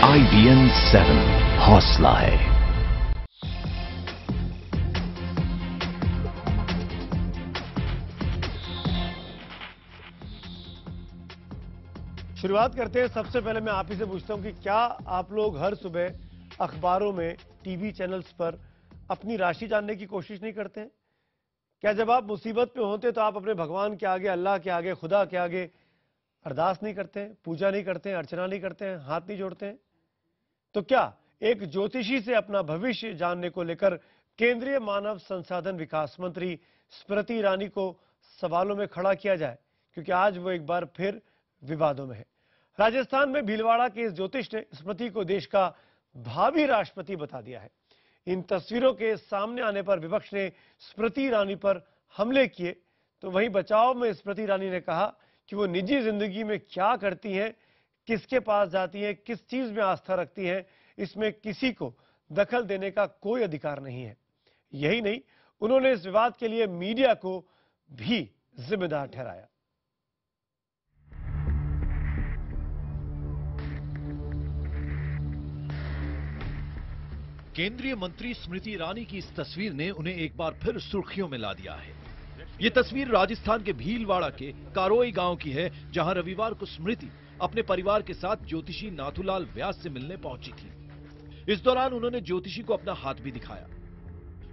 IBN 7 हौसला है। शुरुआत करते हैं। सबसे पहले मैं आप ही से पूछता हूं कि क्या आप लोग हर सुबह अखबारों में, टीवी चैनल्स पर अपनी राशि जानने की कोशिश नहीं करते हैं? क्या जब आप मुसीबत में होते तो आप अपने भगवान के आगे, अल्लाह के आगे, खुदा के आगे अरदास नहीं करते हैं, पूजा नहीं करते हैं, अर्चना नहीं करते हैं, हाथ नहीं जोड़ते हैं? तो क्या एक ज्योतिषी से अपना भविष्य जानने को लेकर केंद्रीय मानव संसाधन विकास मंत्री स्मृति ईरानी को सवालों में खड़ा किया जाए? क्योंकि आज वो एक बार फिर विवादों में है। राजस्थान में भीलवाड़ा के इस ज्योतिष ने स्मृति को देश का भावी राष्ट्रपति बता दिया है। इन तस्वीरों के सामने आने पर विपक्ष ने स्मृति ईरानी पर हमले किए, तो वहीं बचाव में स्मृति ईरानी ने कहा कि वो निजी जिंदगी में क्या करती हैं, किसके पास जाती हैं, किस चीज में आस्था रखती हैं, इसमें किसी को दखल देने का कोई अधिकार नहीं है। यही नहीं, उन्होंने इस विवाद के लिए मीडिया को भी जिम्मेदार ठहराया। केंद्रीय मंत्री स्मृति ईरानी की इस तस्वीर ने उन्हें एक बार फिर सुर्खियों में ला दिया है। ये तस्वीर राजस्थान के भीलवाड़ा के कारोई गांव की है, जहां रविवार को स्मृति अपने परिवार के साथ ज्योतिषी नाथूलाल व्यास से मिलने पहुंची थी। इस दौरान उन्होंने ज्योतिषी को अपना हाथ भी दिखाया।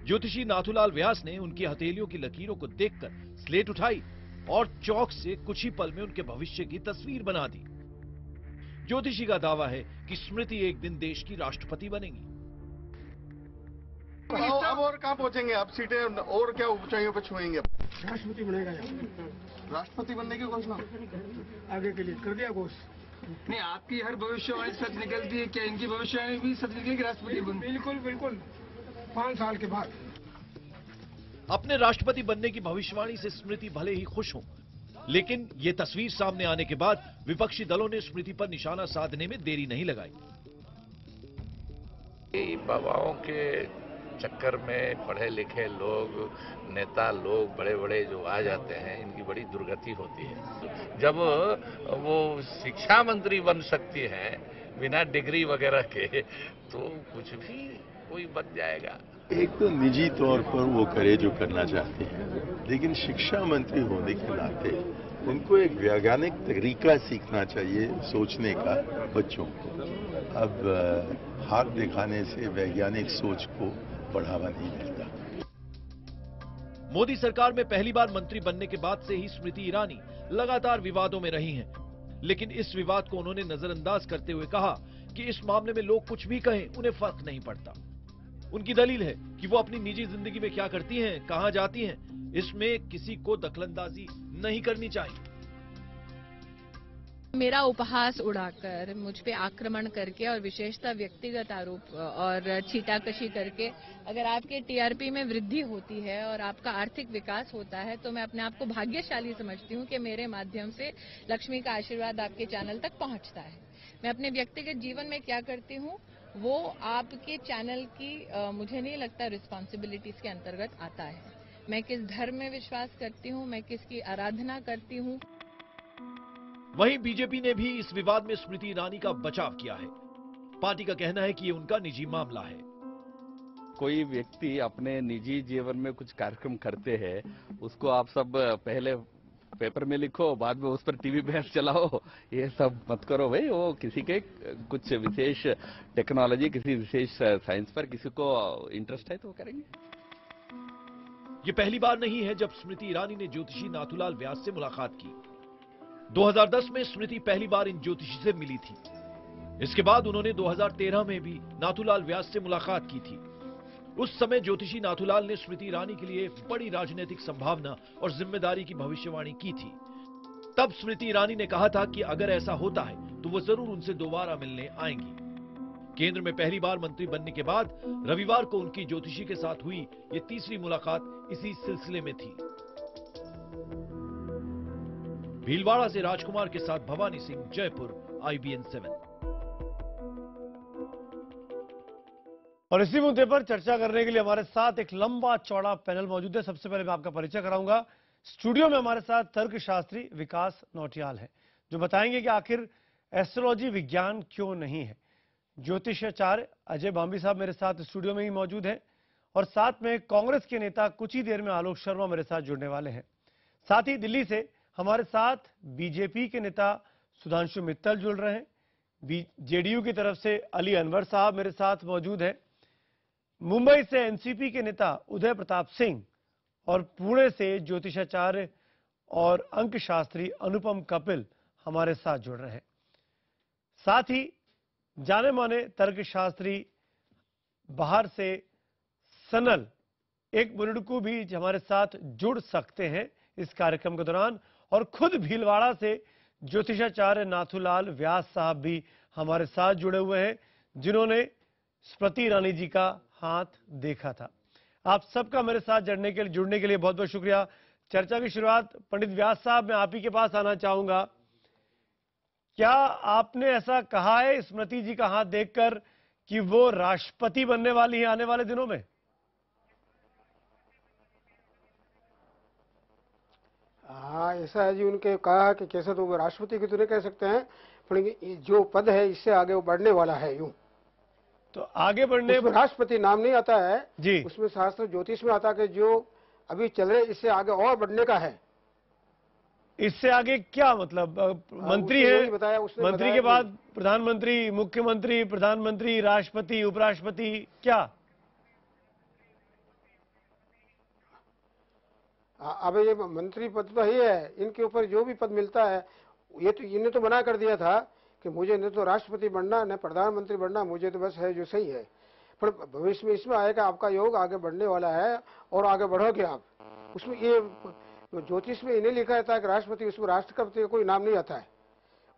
ज्योतिषी नाथूलाल व्यास ने उनकी हथेलियों की लकीरों को देखकर स्लेट उठाई और चौक से कुछ ही पल में उनके भविष्य की तस्वीर बना दी। ज्योतिषी का दावा है कि स्मृति एक दिन देश की राष्ट्रपति बनेगी। अब और कहाँ पहुंचेंगे आप? सीटें और क्या ऊंचाइयों पर छुएंगे? राष्ट्रपति बनेगा। राष्ट्रपति बनने की घोषणा आगे के लिए कर दिया घोषणा। नहीं, आपकी हर भविष्यवाणी सच निकलती है क्या? इनकी भविष्यवाणी भी सच निकलेगी राष्ट्रपति बन? बिल्कुल बिल्कुल, 5 साल के बाद। अपने राष्ट्रपति बनने की भविष्यवाणी से स्मृति भले ही खुश हो, लेकिन ये तस्वीर सामने आने के बाद विपक्षी दलों ने स्मृति पर निशाना साधने में देरी नहीं लगाई। बाबाओं के चक्कर में पढ़े लिखे लोग, नेता लोग बड़े बड़े जो आ जाते हैं, इनकी बड़ी दुर्गति होती है। जब वो शिक्षा मंत्री बन सकती है बिना डिग्री वगैरह के, तो कुछ भी कोई बन जाएगा। एक तो निजी तौर पर वो करे जो करना चाहते हैं, लेकिन शिक्षा मंत्री होने के नाते उनको एक वैज्ञानिक तरीका सीखना चाहिए सोचने का बच्चों को। अब हाथ दिखाने से वैज्ञानिक सोच को बढ़ावा नहीं मिलता। मोदी सरकार में पहली बार मंत्री बनने के बाद से ही स्मृति ईरानी लगातार विवादों में रही हैं, लेकिन इस विवाद को उन्होंने नजरअंदाज करते हुए कहा कि इस मामले में लोग कुछ भी कहें, उन्हें फर्क नहीं पड़ता। उनकी दलील है कि वो अपनी निजी जिंदगी में क्या करती हैं, कहां जाती हैं, इसमें किसी को दखलंदाजी नहीं करनी चाहिए। मेरा उपहास उड़ाकर, मुझ पे आक्रमण करके और विशेषतः व्यक्तिगत आरोप और छीटाकशी करके अगर आपके टीआरपी में वृद्धि होती है और आपका आर्थिक विकास होता है, तो मैं अपने आप को भाग्यशाली समझती हूँ कि मेरे माध्यम से लक्ष्मी का आशीर्वाद आपके चैनल तक पहुँचता है। मैं अपने व्यक्तिगत जीवन में क्या करती हूँ वो आपके चैनल की मुझे नहीं लगता रिस्पॉन्सिबिलिटीज के अंतर्गत आता है। मैं किस धर्म में विश्वास करती हूँ, मैं किसकी आराधना करती हूँ। वहीं बीजेपी ने भी इस विवाद में स्मृति ईरानी का बचाव किया है। पार्टी का कहना है कि ये उनका निजी मामला है। कोई व्यक्ति अपने निजी जीवन में कुछ कार्यक्रम करते हैं, उसको आप सब पहले पेपर में लिखो, बाद में उस पर टीवी बहस चलाओ, ये सब मत करो भाई। वो किसी के कुछ विशेष टेक्नोलॉजी, किसी विशेष साइंस पर किसी को इंटरेस्ट है तो वो करेंगे। ये पहली बार नहीं है जब स्मृति ईरानी ने ज्योतिषी नाथूलाल व्यास से मुलाकात की। 2010 में स्मृति पहली बार इन ज्योतिषी से मिली थी। इसके बाद उन्होंने 2013 में भी नाथूलाल व्यास से मुलाकात की थी। उस समय ज्योतिषी नाथूलाल ने स्मृति ईरानी के लिए बड़ी राजनीतिक संभावना और जिम्मेदारी की भविष्यवाणी की थी। तब स्मृति ईरानी ने कहा था कि अगर ऐसा होता है तो वो जरूर उनसे दोबारा मिलने आएंगी। केंद्र में पहली बार मंत्री बनने के बाद रविवार को उनकी ज्योतिषी के साथ हुई ये तीसरी मुलाकात इसी सिलसिले में थी। भीलवाड़ा से राजकुमार के साथ भवानी सिंह, जयपुर, IBN 7। और इसी मुद्दे पर चर्चा करने के लिए हमारे साथ एक लंबा चौड़ा पैनल मौजूद है। सबसे पहले मैं आपका परिचय कराऊंगा। स्टूडियो में हमारे साथ तर्कशास्त्री विकास नौटियाल है, जो बताएंगे कि आखिर एस्ट्रोलॉजी विज्ञान क्यों नहीं है। ज्योतिषाचार्य अजय बांबी साहब मेरे साथ स्टूडियो में ही मौजूद हैं और साथ में कांग्रेस के नेता कुछ ही देर में आलोक शर्मा मेरे साथ जुड़ने वाले हैं। साथ ही दिल्ली से हमारे साथ बीजेपी के नेता सुधांशु मित्तल जुड़ रहे हैं। जेडीयू की तरफ से अली अनवर साहब मेरे साथ मौजूद हैं। मुंबई से एनसीपी के नेता उदय प्रताप सिंह और पुणे से ज्योतिषाचार्य और अंक शास्त्री अनुपम कपिल हमारे साथ जुड़ रहे हैं। साथ ही जाने माने तर्कशास्त्री बाहर से सनल एक बुलडकू भी हमारे साथ जुड़ सकते हैं इस कार्यक्रम के दौरान, और खुद भीलवाड़ा से ज्योतिषाचार्य नाथूलाल व्यास साहब भी हमारे साथ जुड़े हुए हैं, जिन्होंने स्मृति ईरानी जी का हाथ देखा था। आप सबका मेरे साथ जुड़ने के लिए बहुत बहुत शुक्रिया। चर्चा की शुरुआत पंडित व्यास साहब, मैं आप ही के पास आना चाहूंगा। क्या आपने ऐसा कहा है स्मृति जी का हाथ देखकर कि वो राष्ट्रपति बनने वाली है आने वाले दिनों में? हाँ, ऐसा है जी। उनके कहा कि कैसे तो वो राष्ट्रपति की तो नहीं कह सकते हैं, पर जो पद है इससे आगे वो बढ़ने वाला है। यूं तो आगे बढ़ने उसमें राष्ट्रपति नाम नहीं आता है जी, उसमें शास्त्र ज्योतिष में आता है कि जो अभी चल रहे इससे आगे और बढ़ने का है। इससे आगे क्या मतलब? मंत्री है, मंत्री के बाद प्रधानमंत्री, मुख्यमंत्री, प्रधानमंत्री, राष्ट्रपति, उपराष्ट्रपति, क्या? अब ये मंत्री पद तो ही है, इनके ऊपर जो भी पद मिलता है ये तो इन्हें तो मना कर दिया था कि मुझे न तो राष्ट्रपति बनना न प्रधानमंत्री बनना, मुझे तो बस है जो सही है। पर भविष्य में इसमें आएगा आपका योग आगे बढ़ने वाला है और आगे बढ़ोगे आप। उसमें ये ज्योतिष में इन्हें लिखा रहता है कि राष्ट्रपति, उसमें राष्ट्रपति का कोई नाम नहीं आता है।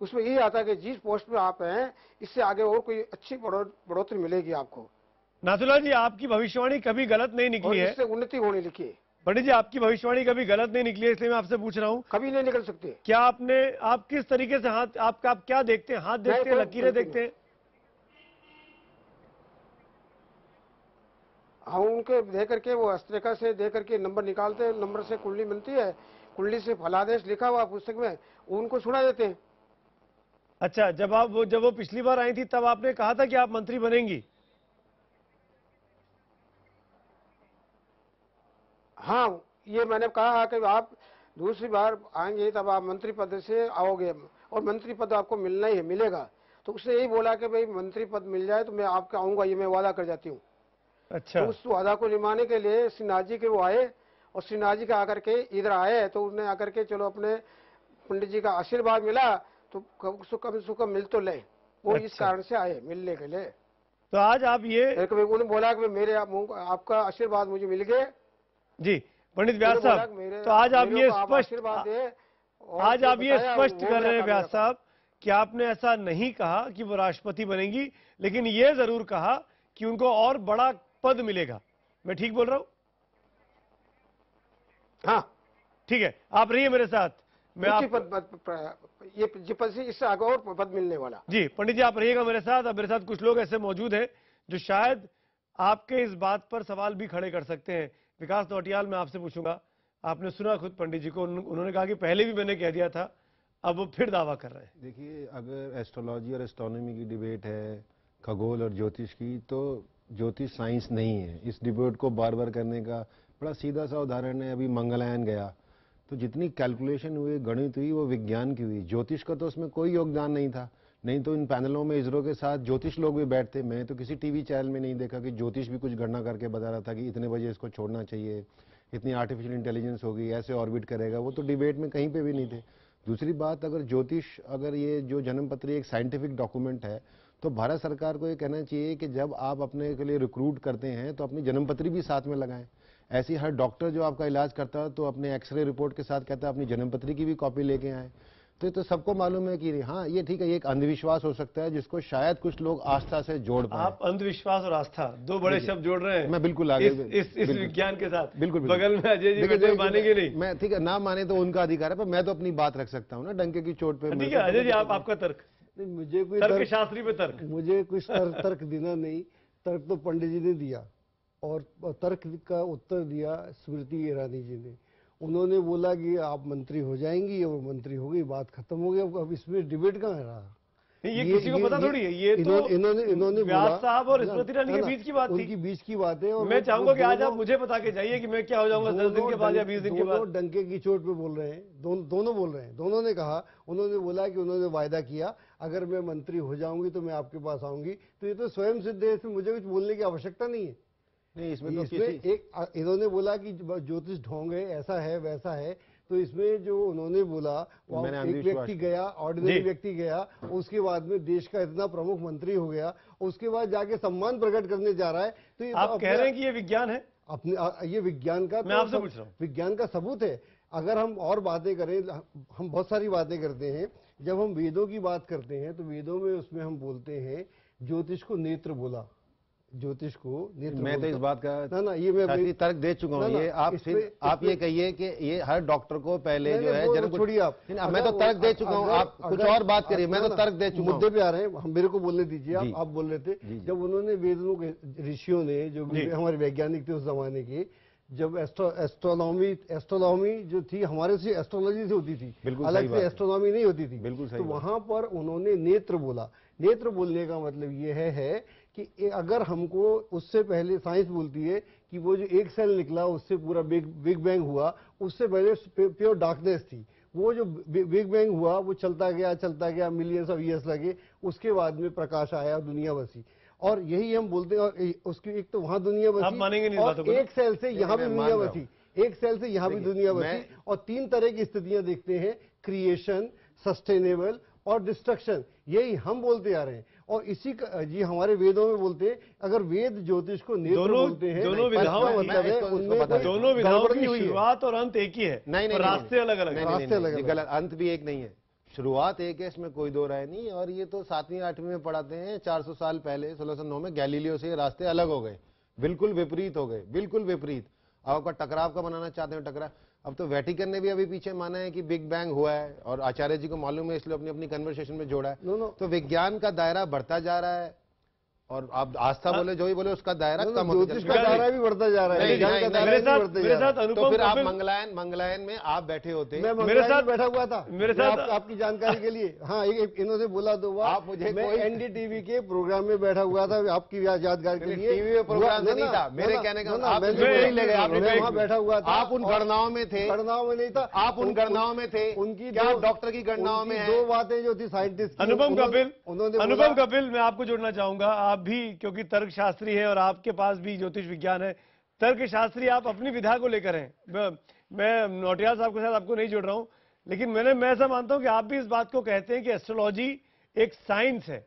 उसमें यही आता है कि जिस पोस्ट में आप हैं इससे आगे और कोई अच्छी बढ़ोतरी मिलेगी आपको। नाथूलाल जी, आपकी भविष्यवाणी कभी गलत नहीं निकली है, इससे उन्नति होने लिखी है। पंडित जी, आपकी भविष्यवाणी कभी गलत नहीं निकली है, इसलिए मैं आपसे पूछ रहा हूँ। कभी नहीं निकल सकती। क्या आप किस तरीके से हाथ, आप क्या देखते हैं? हाथ देखते हैं, लकीरें देखते हैं? हाँ, उनके दे करके वो हस्तरेखा से दे करके नंबर निकालते हैं, नंबर से कुंडली बनती है, कुंडली से फलादेश लिखा हुआ पुस्तक में उनको सुना देते हैं। अच्छा, जब वो पिछली बार आई थी तब आपने कहा था कि आप मंत्री बनेंगी? हाँ, ये मैंने कहा कि आप दूसरी बार आएंगे तब आप मंत्री पद से आओगे और मंत्री पद आपको मिलना ही है, मिलेगा। तो उसने यही बोला कि भाई मंत्री पद मिल जाए तो मैं आपके आऊंगा, ये मैं वादा कर जाती हूँ। अच्छा। तो उस वादा को निभाने के लिए सिन्हा जी के वो आए और सिन्हा जी का आकर के इधर आए तो उन्हें आकर के चलो अपने पंडित जी का आशीर्वाद मिला तो कम से कम मिल तो ले, वो इस कारण से आए मिलने के लिए। तो आज आप ये उन्होंने बोला कि मेरे आपका आशीर्वाद मुझे मिल गए जी। पंडित व्यास साहब, तो आज आप ये स्पष्ट कर रहे हैं व्यास साहब कि आपने ऐसा नहीं कहा कि वो राष्ट्रपति बनेंगी, लेकिन ये जरूर कहा कि उनको और बड़ा पद मिलेगा। मैं ठीक बोल रहा हूं? हाँ ठीक है, आप रहिए मेरे साथ। मैं आप ये पद से इससे आगे और पद मिलने वाला। जी पंडित जी, आप रहिएगा मेरे साथ। अब मेरे साथ कुछ लोग ऐसे मौजूद हैं जो शायद आपके इस बात पर सवाल भी खड़े कर सकते हैं। विकास नौटियाल, मैं आपसे पूछूंगा, आपने सुना खुद पंडित जी को, उन्होंने कहा कि पहले भी मैंने कह दिया था, अब वो फिर दावा कर रहे हैं। देखिए, अगर एस्ट्रोलॉजी और एस्ट्रोनॉमी की डिबेट है, खगोल और ज्योतिष की, तो ज्योतिष साइंस नहीं है। इस डिबेट को बार बार करने का बड़ा सीधा सा उदाहरण है, अभी मंगलयान गया तो जितनी कैलकुलेशन हुई, गणित हुई, वो विज्ञान की हुई। ज्योतिष का तो उसमें कोई योगदान नहीं था। नहीं तो इन पैनलों में इसरो के साथ ज्योतिष लोग भी बैठते। मैंने तो किसी टीवी चैनल में नहीं देखा कि ज्योतिष भी कुछ गणना करके बता रहा था कि इतने बजे इसको छोड़ना चाहिए, इतनी आर्टिफिशियल इंटेलिजेंस होगी, ऐसे ऑर्बिट करेगा। वो तो डिबेट में कहीं पे भी नहीं थे। दूसरी बात, अगर ज्योतिष, अगर ये जो जन्मपत्री एक साइंटिफिक डॉक्यूमेंट है, तो भारत सरकार को ये कहना चाहिए कि जब आप अपने के लिए रिक्रूट करते हैं तो अपनी जन्मपत्री भी साथ में लगाएं। ऐसी हर डॉक्टर जो आपका इलाज करता है तो अपने एक्सरे रिपोर्ट के साथ कहता है अपनी जन्मपत्री की भी कॉपी लेके आए। तो सबको मालूम है कि हाँ, ये ठीक है, ये एक अंधविश्वास हो सकता है जिसको शायद कुछ लोग आस्था से जोड़ पाए। आप अंधविश्वास और आस्था दो बड़े शब्द जोड़ रहे हैं। मैं बिल्कुल आगे इस विज्ञान के साथ। बिल्कुल बगल में अजय जी मानेंगे नहीं। मैं ठीक है, ना माने तो उनका अधिकार है, पर मैं तो अपनी बात रख सकता हूँ ना, डंके की चोट पे। ठीक है अजय जी, आपका तर्क। मुझे कोई तर्क शास्त्री पे तर्क, मुझे कुछ तर्क देना नहीं। तर्क तो पंडित जी ने दिया और तर्क का उत्तर दिया स्मृति ईरानी जी ने। उन्होंने बोला कि आप मंत्री हो जाएंगी और मंत्री हो गई, बात खत्म हो गया। अब इसमें डिबेट कहाँ रहा? ये किसी को पता थोड़ी है, ये तो इन्होंने व्यास साहब और स्मृति ईरानी के बीच की बात थी, उनकी बीच की बात है। और मैं चाहूंगा कि आज आप मुझे बता के जाइए कि मैं क्या हो जाऊंगा 10 दिन के बाद या 20 दिन के बाद। डंके की चोट पे बोल रहे हैं, दोनों बोल रहे हैं। दोनों ने कहा, उन्होंने बोला कि उन्होंने वायदा किया अगर मैं मंत्री हो जाऊंगी तो मैं आपके पास आऊंगी। तो ये तो स्वयं सिद्ध है, इसमें मुझे कुछ बोलने की आवश्यकता नहीं है। नहीं, इसमें एक इन्होंने बोला कि ज्योतिष ढोंग है, ऐसा है वैसा है। तो इसमें जो उन्होंने बोला, एक व्यक्ति गया, ऑर्डिनरी व्यक्ति गया, उसके बाद में देश का इतना प्रमुख मंत्री हो गया, उसके बाद जाके सम्मान प्रकट करने जा रहा है। तो ये आप कह रहे हैं कि ये विज्ञान है? अपने ये विज्ञान का, मैं आपसे पूछ रहा हूं, विज्ञान का सबूत है। अगर हम और बातें करें, हम बहुत सारी बातें करते हैं। जब हम वेदों की बात करते हैं तो वेदों में उसमें हम बोलते हैं ज्योतिष को नेत्र बोला, ज्योतिष को नेत्र। मैं तो इस बात का ना ये मैं तर्क दे चुका हूँ। ये आप ये कहिए कि ये हर डॉक्टर को पहले जो है जन्म, छोड़िए आप, मैं तो तर्क दे चुका हूँ, आप कुछ और बात करिए। मैं तो तर्क दे चुका हूँ। मुद्दे पे आ रहे हैं, हम मेरे को बोलने दीजिए। आप बोल रहे थे जब उन्होंने वेदों के ऋषियों ने, जो हमारे वैज्ञानिक थे उस जमाने के, जब एस्ट्रोनॉमी जो थी हमारे से एस्ट्रोलॉजी से होती थी, अलग से एस्ट्रोनॉमी नहीं होती थी। बिल्कुल सही। तो वहां पर उन्होंने नेत्र बोला। नेत्र बोलने का मतलब ये है कि अगर हमको, उससे पहले साइंस बोलती है कि वो जो एक सेल निकला उससे पूरा बिग बैंग हुआ, उससे पहले प्योर डार्कनेस थी। वो जो बिग बैंग हुआ वो चलता गया, मिलियंस ऑफ ईयर्स लगे, उसके बाद में प्रकाश आया, दुनिया बसी। और यही हम बोलते हैं। और उसकी एक तो वहां दुनिया बसी, और एक सेल से यहाँ भी दुनिया बसी, एक सेल से यहाँ भी दुनिया बसी। और 3 तरह की स्थितियां देखते हैं, क्रिएशन, सस्टेनेबल और डिस्ट्रक्शन। यही हम बोलते आ रहे हैं। और इसी का जी हमारे वेदों में बोलते हैं। अगर वेद ज्योतिष को नेत्र बोलते हैं, दोनों विधाओं मतलब है उनमें दोनों विधाओं की शुरुआत और अंत एक ही है, नहीं, रास्ते अलग अलग है। गलत, अंत भी एक नहीं है, शुरुआत एक है, इसमें कोई दो राय नहीं। और ये तो 7वीं 8वीं में पढ़ाते हैं। 400 साल पहले 1609 में गैलीलियो से रास्ते अलग हो गए, बिल्कुल विपरीत हो गए, बिल्कुल विपरीत। आपका टकराव का बनाना चाहते हैं टकराव। अब तो वेटिकन ने भी अभी पीछे माना है कि बिग बैंग हुआ है, और आचार्य जी को मालूम है, इसलिए अपनी अपनी कन्वर्सेशन में जोड़ा है। तो विज्ञान का दायरा बढ़ता जा रहा है, और आप आस्था बोले जो ही बोले उसका दायरा कम होता जा रहा है। दायरा भी बढ़ता जा रहा है। मेरे साथ तो फिर आप मंगलायन में आप बैठे होते, मैं मेरे साथ बैठा हुआ था, मेरे साथ आपकी जानकारी के लिए। हाँ, इन्होंने बोला 2 बार। आप मुझे, मैं एनडीटीवी के प्रोग्राम में बैठा हुआ था, आपकी यादगार के लिए। टीवी में प्रोग्राम नहीं था, मेरे कहने का मैं वहाँ बैठा हुआ था। आप उन गणनाओं में थे? गणनाओं में नहीं था। आप उन गणनाओं में थे? उनकी क्या डॉक्टर की गणनाओं में 2 बातें जो थी साइंटिस्ट, अनुपम कपिल, मैं आपको जोड़ना चाहूंगा। आप भी क्योंकि तर्कशास्त्री है और आपके पास भी ज्योतिष विज्ञान है, तर्कशास्त्री आप अपनी विधा को लेकर हैं। मैं नौटियाल साहब के साथ आपको नहीं जोड़ रहा हूं, लेकिन मैं ऐसा मानता हूं कि आप भी इस बात को कहते हैं कि एस्ट्रोलॉजी एक साइंस है।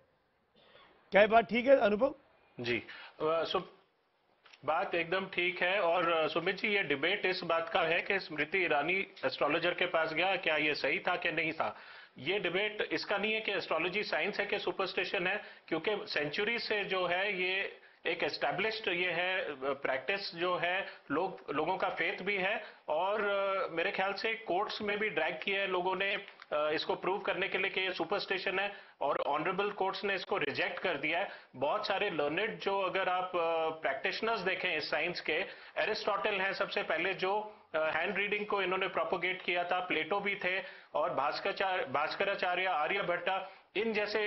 क्या ये बात ठीक है अनुपम जी? बात एकदम ठीक है। और सुमित जी, ये डिबेट इस बात का है कि स्मृति ईरानी एस्ट्रोलॉजर के पास गया, क्या ये सही था कि नहीं था। ये डिबेट इसका नहीं है कि एस्ट्रोलॉजी साइंस है कि सुपरस्टिशन है, क्योंकि सेंचुरी से जो है ये एक एस्टैब्लिश्ड ये है प्रैक्टिस जो है, लोगों का फेथ भी है। और मेरे ख्याल से कोर्ट्स में भी ड्रैग किया है लोगों ने इसको प्रूव करने के लिए कि ये सुपरस्टिशन है, और ऑनरेबल कोर्ट्स ने इसको रिजेक्ट कर दिया है। बहुत सारे लर्नेड जो, अगर आप प्रैक्टिशनर्स देखें इस साइंस के, एरिस्टोटल हैं सबसे पहले जो हैंड रीडिंग को इन्होंने प्रोपोगेट किया था, प्लेटो भी थे, और भास्कराचार्य, आर्यभट्टा, इन जैसे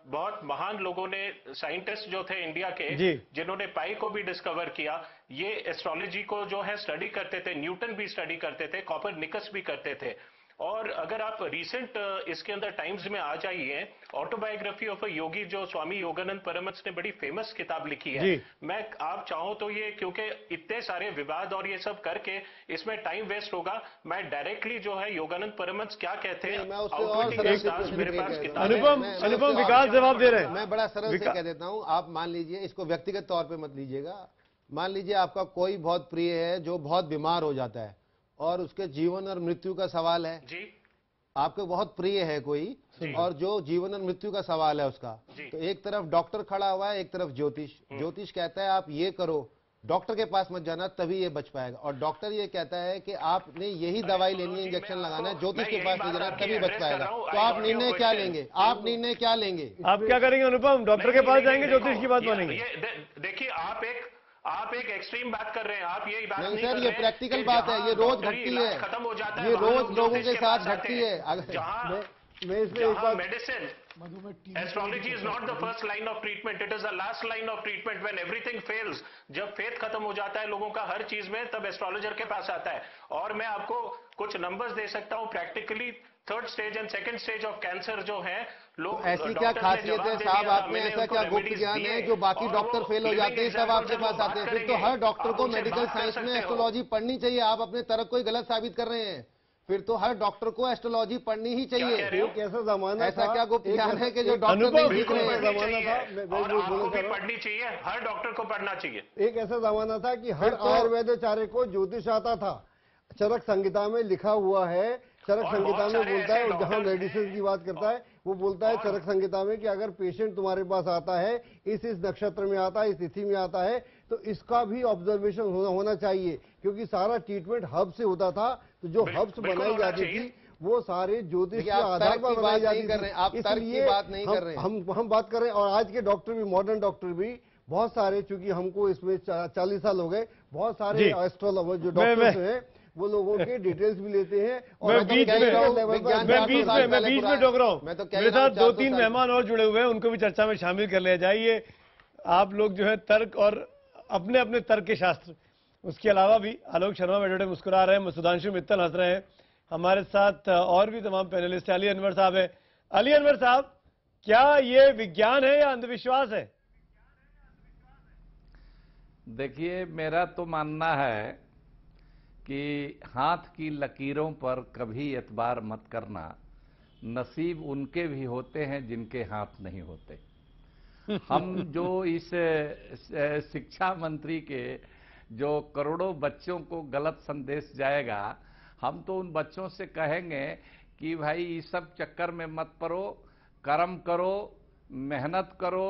बहुत महान लोगों ने, साइंटिस्ट जो थे इंडिया के, जिन्होंने पाई को भी डिस्कवर किया, ये एस्ट्रोलॉजी को जो है स्टडी करते थे। न्यूटन भी स्टडी करते थे, कॉपरनिकस भी करते थे। और अगर आप रिसेंट इसके अंदर टाइम्स में आ जाइए, ऑटोबायोग्राफी ऑफ अ योगी जो स्वामी योगानंद परमहंस ने बड़ी फेमस किताब लिखी है, मैं आप चाहो तो ये, क्योंकि इतने सारे विवाद और ये सब करके इसमें टाइम वेस्ट होगा, मैं डायरेक्टली जो है योगानंद परमहंस क्या कहते हैं, मेरे पास किताब है। अनुपम विकास जवाब दे रहे हैं। मैं बड़ा सरल से कह देता हूं, आप मान लीजिए, इसको व्यक्तिगत तौर पर मत लीजिएगा। मान लीजिए आपका कोई बहुत प्रिय है जो बहुत बीमार हो जाता है, और उसके जीवन और मृत्यु का सवाल है जी, आपको बहुत प्रिय है कोई, और जो जीवन और मृत्यु का सवाल है उसका, तो एक तरफ डॉक्टर खड़ा हुआ है, एक तरफ ज्योतिष। ज्योतिष कहता है आप ये करो, डॉक्टर के पास मत जाना, तभी ये बच पाएगा। और डॉक्टर ये कहता है कि आपने यही दवाई लेनी है, इंजेक्शन लगाना है, ज्योतिष के पास नहीं जाना, तभी बच पाएगा। तो आप निर्णय क्या लेंगे? आप निर्णय क्या लेंगे? आप क्या करेंगे अनुपम? डॉक्टर के पास जाएंगे, ज्योतिष की बात मानेंगे? देखिए, आप एक एक्सट्रीम बात कर रहे हैं। आप यही बात नहीं सर, ये प्रैक्टिकल बात है, ये रोज घटती है, खत्म हो जाता है, ये रोज लोगों के साथ घटती है। जहां medicine astrology is not the first line of treatment, it is the last line of treatment. When everything fails, जब फेथ खत्म हो जाता है लोगों का हर चीज में, तब एस्ट्रोलॉजर के पास आता है। और मैं आपको कुछ नंबर्स दे सकता हूं practically. 3rd stage and 2nd stage of cancer जो है लोग, ऐसी क्या खासियत है साहब आप में, ऐसा क्या गुप्त ज्ञान है जो बाकी डॉक्टर फेल हो जाते हैं तब आपके पास आते हैं? फिर तो हर डॉक्टर को मेडिकल साइंस में एस्ट्रोलॉजी पढ़नी चाहिए। आप अपने तर्क को ही गलत साबित कर रहे हैं। फिर तो हर डॉक्टर को एस्ट्रोलॉजी पढ़नी ही चाहिए। एक ऐसा जमाना ऐसा क्या गुप्त ज्ञान है कि जो डॉक्टर पढ़नी चाहिए, हर डॉक्टर को पढ़ना चाहिए। एक ऐसा जमाना था कि हर आयुर्वेदाचार्य को ज्योतिष आता था। चरक संहिता में लिखा हुआ है, चरक संहिता में बोलता है, जहां मेडिसिन की बात करता है वो बोलता है चरक संहिता में कि अगर पेशेंट तुम्हारे पास आता है, इस नक्षत्र में आता है, इस तिथि में आता है, तो इसका भी ऑब्जर्वेशन होना चाहिए, क्योंकि सारा ट्रीटमेंट हब से होता था। तो जो हब्स बनाई जाती थी वो सारे ज्योतिष के आधार पर बनाई जाती थी। इसलिए हम बात कर रहे हैं। और आज के डॉक्टर भी, मॉडर्न डॉक्टर भी बहुत सारे, चूंकि हमको इसमें 40 साल हो गए, बहुत सारे एस्ट्रोलॉजर जो डॉक्टर्स हैं वो लोगों के डिटेल्स भी लेते हैं। और मैं बीच में टोक रहा हूँ। मेरे साथ 2-3 मेहमान और जुड़े हुए हैं, उनको भी चर्चा में शामिल कर लिया जाइए। आप लोग जो है तर्क और अपने अपने तर्क के शास्त्र, उसके अलावा भी आलोक शर्मा बैठे मुस्कुरा रहे हैं, सुधांशु मित्तल हंस रहे हैं। हमारे साथ और भी तमाम पैनलिस्ट, अली अनवर साहब है। अली अनवर साहब, क्या ये विज्ञान है या अंधविश्वास है? देखिए, मेरा तो मानना है कि हाथ की लकीरों पर कभी एतबार मत करना। नसीब उनके भी होते हैं जिनके हाथ नहीं होते। हम जो इस शिक्षा मंत्री के जो करोड़ों बच्चों को गलत संदेश जाएगा, हम तो उन बच्चों से कहेंगे कि भाई इस सब चक्कर में मत पड़ो, कर्म करो, मेहनत करो,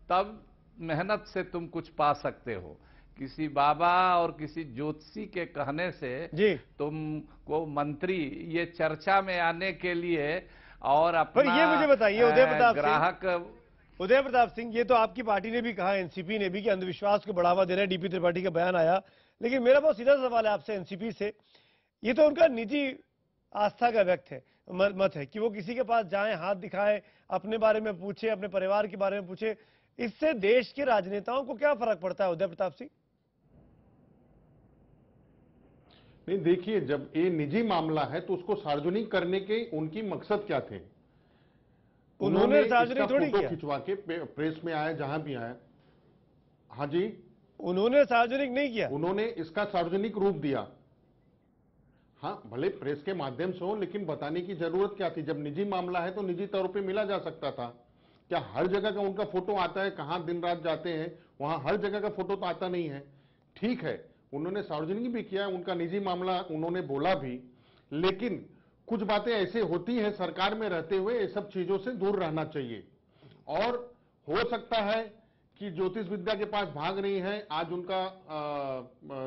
तब मेहनत से तुम कुछ पा सकते हो। किसी बाबा और किसी ज्योतिषी के कहने से तुमको मंत्री ये चर्चा में आने के लिए और अपना ये मुझे बताइए उदय प्रताप सिंह, ये तो आपकी पार्टी ने भी कहा, एनसीपी ने भी, कि अंधविश्वास को बढ़ावा दे रहा है। डीपी त्रिपाठी का बयान आया, लेकिन मेरा बहुत सीधा सवाल है आपसे एनसीपी से। ये तो उनका निजी आस्था का व्यक्त है, मत है कि वो किसी के पास जाएं, हाथ दिखाएं, अपने बारे में पूछे, अपने परिवार के बारे में पूछे। इससे देश के राजनेताओं को क्या फर्क पड़ता है उदय प्रताप सिंह? नहीं, देखिए, जब ये निजी मामला है तो उसको सार्वजनिक करने के उनकी मकसद क्या थे? उन्होंने सार्वजनिक थोड़ी किया, खिंचवा के प्रेस में आया, जहां भी आया। हाँ जी, उन्होंने सार्वजनिक नहीं किया, उन्होंने इसका सार्वजनिक रूप दिया। हाँ, भले प्रेस के माध्यम से हो, लेकिन बताने की जरूरत क्या थी? जब निजी मामला है तो निजी तौर पे मिला जा सकता था। क्या हर जगह का उनका फोटो आता है? कहां दिन रात जाते हैं, वहां हर जगह का फोटो तो आता नहीं है। ठीक है, उन्होंने सार्वजनिक भी किया, उनका निजी मामला उन्होंने बोला भी, लेकिन कुछ बातें ऐसे होती हैं सरकार में रहते हुए, ये सब चीजों से दूर रहना चाहिए। और हो सकता है कि ज्योतिष विद्या के पास भाग रही है, आज उनका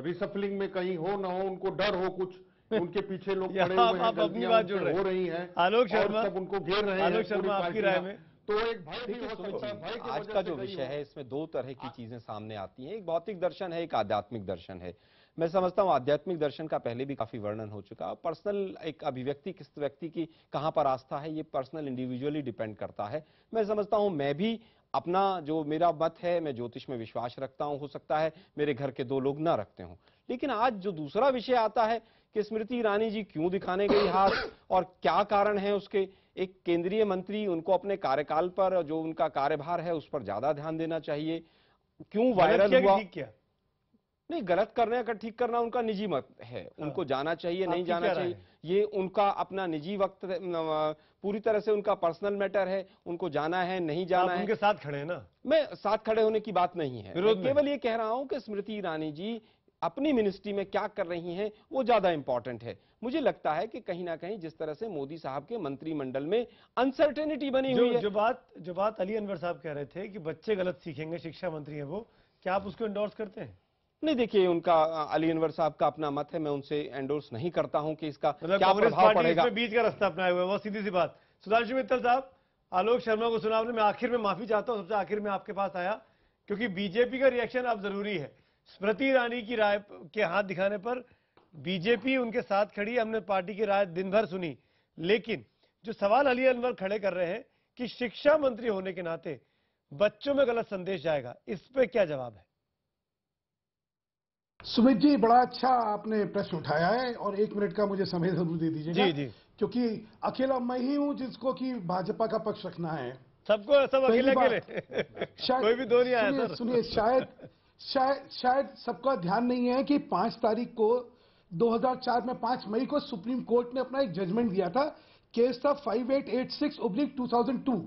रिसफलिंग में कहीं हो ना हो, उनको डर हो, कुछ उनके पीछे लोग खड़े हुए हैं, गलतियां हो रही हैं, आलोक शर्मा सब उनको घेर रहे हैं। आलोक शर्मा, आपकी राय में? तो एक भय भी हो सकता है। आज का जो विषय है, इसमें दो तरह की चीजें सामने आती हैं। एक भौतिक दर्शन है, एक आध्यात्मिक दर्शन है। मैं समझता हूं आध्यात्मिक दर्शन का पहले भी काफी वर्णन हो चुका है। पर्सनल एक अभिव्यक्ति, किस व्यक्ति की कहां पर आस्था है, ये पर्सनल इंडिविजुअली डिपेंड करता है। मैं समझता हूं, मैं भी अपना जो मेरा मत है, मैं ज्योतिष में विश्वास रखता हूं। हो सकता है मेरे घर के 2 लोग ना रखते हों, लेकिन आज जो दूसरा विषय आता है कि स्मृति ईरानी जी क्यों दिखाने गई हाथ और क्या कारण है उसके। एक केंद्रीय मंत्री, उनको अपने कार्यकाल पर जो उनका कार्यभार है उस पर ज्यादा ध्यान देना चाहिए। क्यों वायरल हुआ? क्या नहीं, गलत करने का ठीक करना उनका निजी मत है, उनको जाना चाहिए, नहीं जाना चाहिए, ये उनका अपना निजी वक्त, पूरी तरह से उनका पर्सनल मैटर है। उनको जाना है, नहीं जाना है, उनके साथ खड़े हैं ना। मैं साथ खड़े होने की बात नहीं है, केवल ये कह रहा हूं कि स्मृति ईरानी जी अपनी मिनिस्ट्री में क्या कर रही हैं वो ज्यादा इंपॉर्टेंट है। मुझे लगता है कि कहीं ना कहीं जिस तरह से मोदी साहब के मंत्रिमंडल में अनसर्टेनिटी बनी हुई है। जो बात अली अनवर साहब कह रहे थे कि बच्चे गलत सीखेंगे, शिक्षा मंत्री है वो, क्या आप उसको एंडोर्स करते हैं? नहीं, देखिए, उनका अली अनवर साहब का अपना मत है, मैं उनसे एंडोर्स नहीं करता हूं कि इसका क्या प्रभाव पड़ेगा। बीच का रास्ता अपनाए हुए, वो सीधी सी बात। सुधांशु मित्तल साहब, आलोक शर्मा को सुना आपने, मैं आखिर में माफी चाहता हूं, सबसे आखिर में आपके पास आया क्योंकि बीजेपी का रिएक्शन अब जरूरी है। स्मृति ईरानी की राय के हाथ दिखाने पर बीजेपी उनके साथ खड़ी, हमने पार्टी की राय दिन भर सुनी, लेकिन जो सवाल अली अनवर खड़े कर रहे हैं कि शिक्षा मंत्री होने के नाते बच्चों में गलत संदेश जाएगा, इस पे क्या जवाब है? सुमित जी, बड़ा अच्छा आपने प्रश्न उठाया है और 1 मिनट का मुझे समय जरूर दे दीजिएगा। जी जी, क्योंकि अकेला मैं ही हूं जिसको कि भाजपा का पक्ष रखना है। सबको सब अकेले कोई भी दो नहीं आया सर। सुनिए, शायद सबका ध्यान नहीं है कि 5 तारीख को 2004 में 5 मई को सुप्रीम कोर्ट ने अपना एक जजमेंट दिया था। केस था 5886/2002।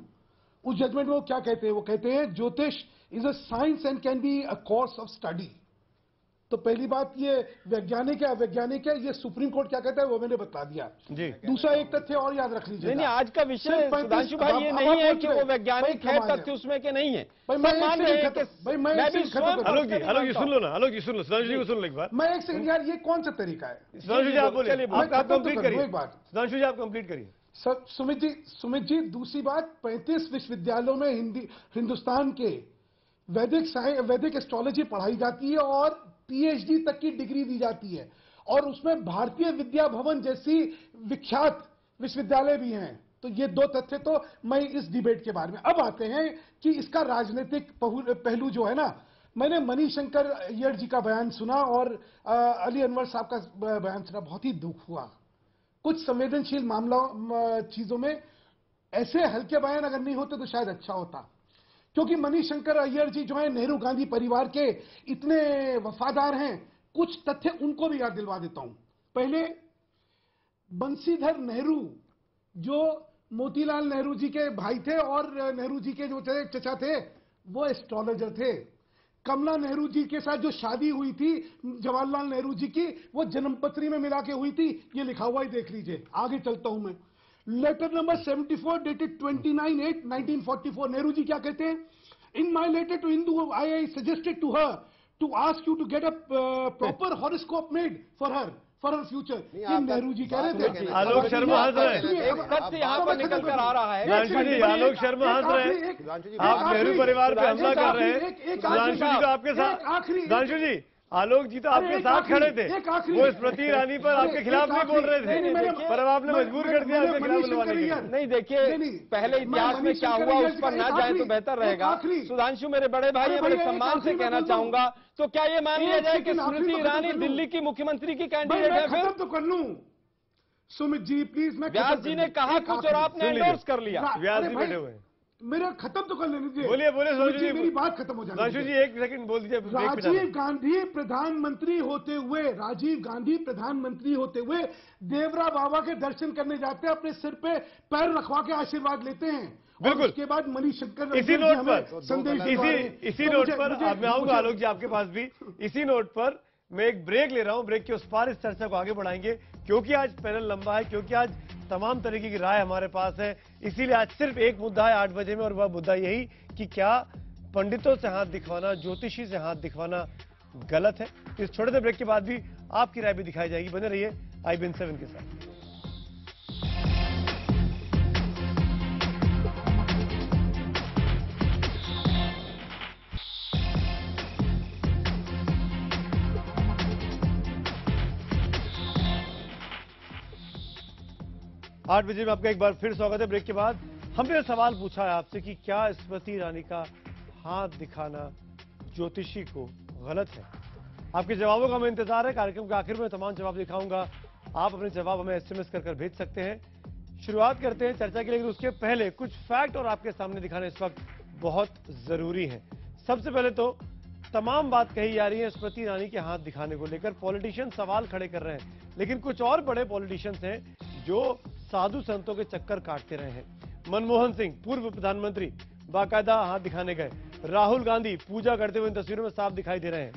उस जजमेंट में वो क्या कहते हैं? वो कहते हैं ज्योतिष is a science and can be a course of study. तो पहली बात, ये वैज्ञानिक है अवैज्ञानिक है, ये सुप्रीम कोर्ट क्या कहता है वो मैंने बता दिया जी। दूसरा एक तथ्य और याद रख लीजिए। नहीं, आज का विषय सुधांशु भाई ये नहीं है कि वो वैज्ञानिक है, तथ्य उसमें के नहीं है। आलोक जी सुन लो ना, आलोक जी सुन लो, सुधांशु जी को सुन लो एक बार। मैं एक सेकंड यार, ये कौन सा तरीका है? सुधांशु जी आप बोलिए, आप कंप्लीट करिए एक बार। सुधांशु जी आप कंप्लीट करिए। सुमित जी, दूसरी बात, 35 विश्वविद्यालयों में हिंदुस्तान के वैदिक एस्ट्रोलॉजी पढ़ाई जाती है और पीएचडी तक की डिग्री दी जाती है, और उसमें भारतीय विद्या भवन जैसी विख्यात विश्वविद्यालय भी हैं। तो ये 2 तथ्य तो मैं इस डिबेट के बारे में। अब आते हैं कि इसका राजनीतिक पहलू जो है ना, मैंने मणिशंकर अय्यर जी का बयान सुना और अली अनवर साहब का बयान सुना, बहुत ही दुख हुआ। कुछ संवेदनशील मामला चीजों में ऐसे हल्के बयान अगर नहीं होते तो शायद अच्छा होता, क्योंकि मणिशंकर अय्यर जी जो है नेहरू गांधी परिवार के इतने वफादार हैं। कुछ तथ्य उनको भी याद दिलवा देता हूं। पहले बंशीधर नेहरू जो मोतीलाल नेहरू जी के भाई थे और नेहरू जी के जो चचा थे वो एस्ट्रोलॉजर थे। कमला नेहरू जी के साथ जो शादी हुई थी जवाहरलाल नेहरू जी की, वो जन्मपत्री में मिला के हुई थी। ये लिखा हुआ ही देख लीजिए। आगे चलता हूं मैं। Letter number 74 dated 29/8/1944। Nehru ji क्या कहते हैं? In my letter to Indu I suggested to her to ask you to get a proper horoscope made for her future. ये नेहरू जी कह रहे थे। आलोक शर्मा हंस रहे हैं। एक तथ्य यहाँ पर निकल कर आ रहा है। सुधांशु जी, आलोक शर्मा हंस रहे हैं। आप नेहरू परिवार पे हमला कर रहे हैं। सुधांशु जी तो आपके साथ, सुधांशु जी आलोक जी तो आपके साथ खड़े थे। वो स्मृति ईरानी पर आपके खिलाफ नहीं बोल रहे थे, पर अब आपने मजबूर कर दिया आपके खिलाफ बुलवाने के लिए। नहीं, देखिए पहले इतिहास में क्या हुआ उस पर ना जाए तो बेहतर रहेगा। सुधांशु मेरे बड़े भाई है, बड़े सम्मान से कहना चाहूंगा। तो क्या ये मान लिया जाए कि स्मृति ईरानी दिल्ली की मुख्यमंत्री की कैंडिडेट है? खत्म तो कर लूं सुमित जी प्लीज। मैं व्यास जी ने कहा कुछ और आपने एंडोर्स कर लिया। व्यास जी बैठे हुए हैं, मेरा खत्म तो कर लेने दीजिए। बोलिए सुधांशु जी, मेरी बात खत्म हो जाएगी। सुधांशु जी 1 सेकंड बोल दीजिए। राजीव गांधी प्रधानमंत्री होते हुए देवरा बाबा के दर्शन करने जाते हैं, अपने सिर पे पैर रखवा के आशीर्वाद लेते हैं। बिल्कुल। उसके बाद मणिशंकर इसी नोट पर संदेश इसी नोट पर अब मैं आऊंगा आलोक जी आपके पास भी। इसी नोट पर मैं एक ब्रेक ले रहा हूं। ब्रेक के उस पार इस चर्चा को आगे बढ़ाएंगे, क्योंकि आज पैनल लंबा है, क्योंकि आज तमाम तरीके की राय हमारे पास है। इसीलिए आज सिर्फ एक मुद्दा है 8 बजे में, और वह मुद्दा यही कि क्या पंडितों से हाथ दिखवाना, ज्योतिषी से हाथ दिखवाना गलत है। इस छोटे से ब्रेक के बाद भी आपकी राय भी दिखाई जाएगी। बने रहिए IBN7 के साथ। 8 बजे में आपका एक बार फिर स्वागत है। ब्रेक के बाद हमने सवाल पूछा है आपसे कि क्या स्मृति ईरानी का हाथ दिखाना ज्योतिषी को गलत है। आपके जवाबों का हमें इंतजार है। कार्यक्रम के आखिर में तमाम जवाब दिखाऊंगा। आप अपने जवाब हमें SMS कर भेज सकते हैं। शुरुआत करते हैं चर्चा के लिए, लेकिन उसके पहले कुछ फैक्ट और आपके सामने दिखाने इस वक्त बहुत जरूरी है। सबसे पहले तो तमाम बात कही जा रही है स्मृति ईरानी के हाथ दिखाने को लेकर। पॉलिटिशियन सवाल खड़े कर रहे हैं, लेकिन कुछ और बड़े पॉलिटिशियंस हैं जो साधु संतों के चक्कर काटते रहे हैं। मनमोहन सिंह पूर्व प्रधानमंत्री बाकायदा हाथ दिखाने गए। राहुल गांधी पूजा करते हुए इन तस्वीरों में साफ दिखाई दे रहे हैं।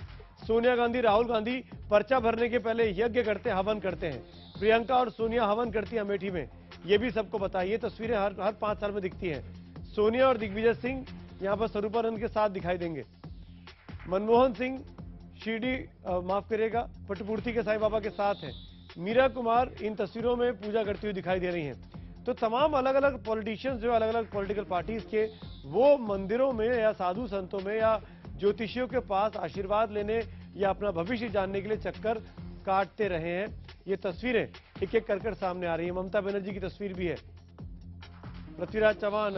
सोनिया गांधी, राहुल गांधी पर्चा भरने के पहले यज्ञ करते, हवन करते हैं। प्रियंका और सोनिया हवन करती है अमेठी में, ये भी सबको पता है। ये तस्वीरें हर 5 साल में दिखती हैं। सोनिया और दिग्विजय सिंह यहाँ पर स्वरूपानंद के साथ दिखाई देंगे। मनमोहन सिंह शिरडी माफ करिएगा पटपूर्थी के साईं बाबा के साथ हैं। मीरा कुमार इन तस्वीरों में पूजा करती हुई दिखाई दे रही हैं। तो तमाम अलग अलग पॉलिटिशियंस जो अलग अलग पॉलिटिकल पार्टीज के, वो मंदिरों में या साधु संतों में या ज्योतिषियों के पास आशीर्वाद लेने या अपना भविष्य जानने के लिए चक्कर काटते रहे हैं। ये तस्वीरें एक एक कर सामने आ रही है। ममता बनर्जी की तस्वीर भी है। पृथ्वीराज चौहान,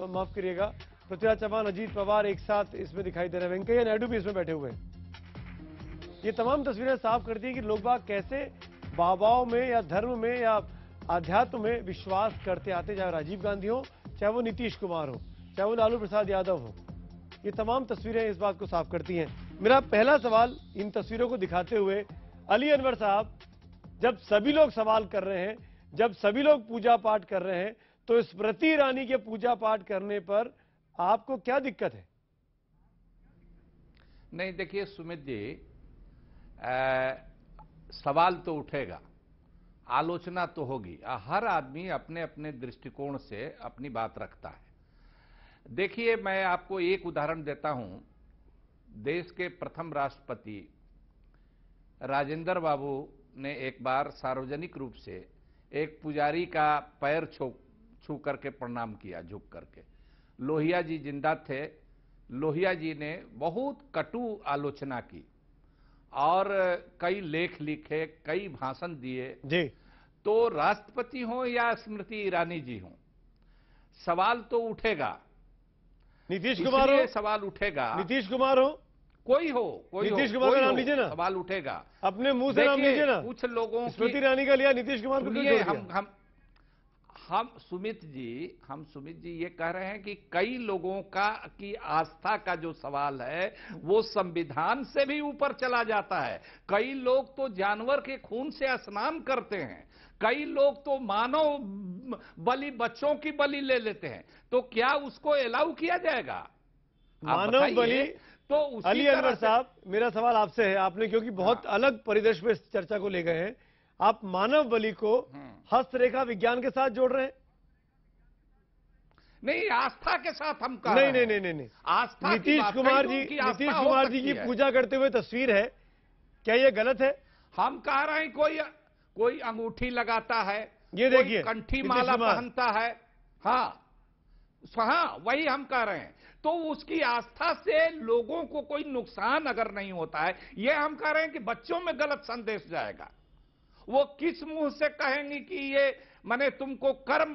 माफ करिएगा, पृथ्वीराज चौहान, अजीत पवार एक साथ इसमें दिखाई दे रहे हैं, वेंकैया नायडू भी इसमें बैठे हुए हैं। ये तमाम तस्वीरें साफ करती हैं कि लोग बाग कैसे बाबाओं में या धर्म में या आध्यात्म में विश्वास करते आते, चाहे राजीव गांधी हो, चाहे वो नीतीश कुमार हो, चाहे वो लालू प्रसाद यादव हो। ये तमाम तस्वीरें इस बात को साफ करती हैं। मेरा पहला सवाल इन तस्वीरों को दिखाते हुए, अली अनवर साहब, जब सभी लोग सवाल कर रहे हैं, जब सभी लोग पूजा पाठ कर रहे हैं, तो स्मृति ईरानी के पूजा पाठ करने पर आपको क्या दिक्कत है? नहीं, देखिए सुमित जी, सवाल तो उठेगा, आलोचना तो होगी। हर आदमी अपने अपने दृष्टिकोण से अपनी बात रखता है। देखिए, मैं आपको एक उदाहरण देता हूं। देश के प्रथम राष्ट्रपति राजेंद्र बाबू ने एक बार सार्वजनिक रूप से एक पुजारी का पैर छू करके प्रणाम किया, झुक करके। लोहिया जी जिंदा थे। लोहिया जी ने बहुत कटु आलोचना की और कई लेख लिखे, कई भाषण दिए जी। तो राष्ट्रपति हो या स्मृति ईरानी जी हो, सवाल तो उठेगा। नीतीश कुमार हो, सवाल उठेगा। नीतीश कुमार हो, कोई हो, कोई नीतीश कुमार का नाम लीजिए ना, सवाल उठेगा। अपने मुंह से नाम लीजिए ना। कुछ लोगों स्मृति ईरानी का लिया, नीतीश कुमार को क्यों छोड़ दिया? हम सुमित जी ये कह रहे हैं कि कई लोगों की आस्था का जो सवाल है वो संविधान से भी ऊपर चला जाता है। कई लोग तो जानवर के खून से स्नान करते हैं, कई लोग तो मानव बलि, बच्चों की बलि ले लेते हैं। तो क्या उसको अलाउ किया जाएगा? मानव बलि तो अली अनवर साहब, मेरा सवाल आपसे है, आपने क्योंकि बहुत अलग परिदृश्य में इस चर्चा को ले गए हैं, आप मानव बलि को हस्तरेखा विज्ञान के साथ जोड़ रहे हैं? नहीं, आस्था के साथ हम कह नहीं, नहीं नहीं नहीं नहीं, आस्था नीतीश कुमार जी की पूजा करते हुए तस्वीर है, क्या ये गलत है? हम कह रहे हैं कोई अंगूठी लगाता है, ये देखिए, कंठी माला पहनता है, हाँ, वही हम कह रहे हैं। तो उसकी आस्था से लोगों को कोई नुकसान अगर नहीं होता है, ये हम कह रहे हैं कि बच्चों में गलत संदेश जाएगा। वो किस मुंह से कहेंगी कि ये माने तुमको कर्म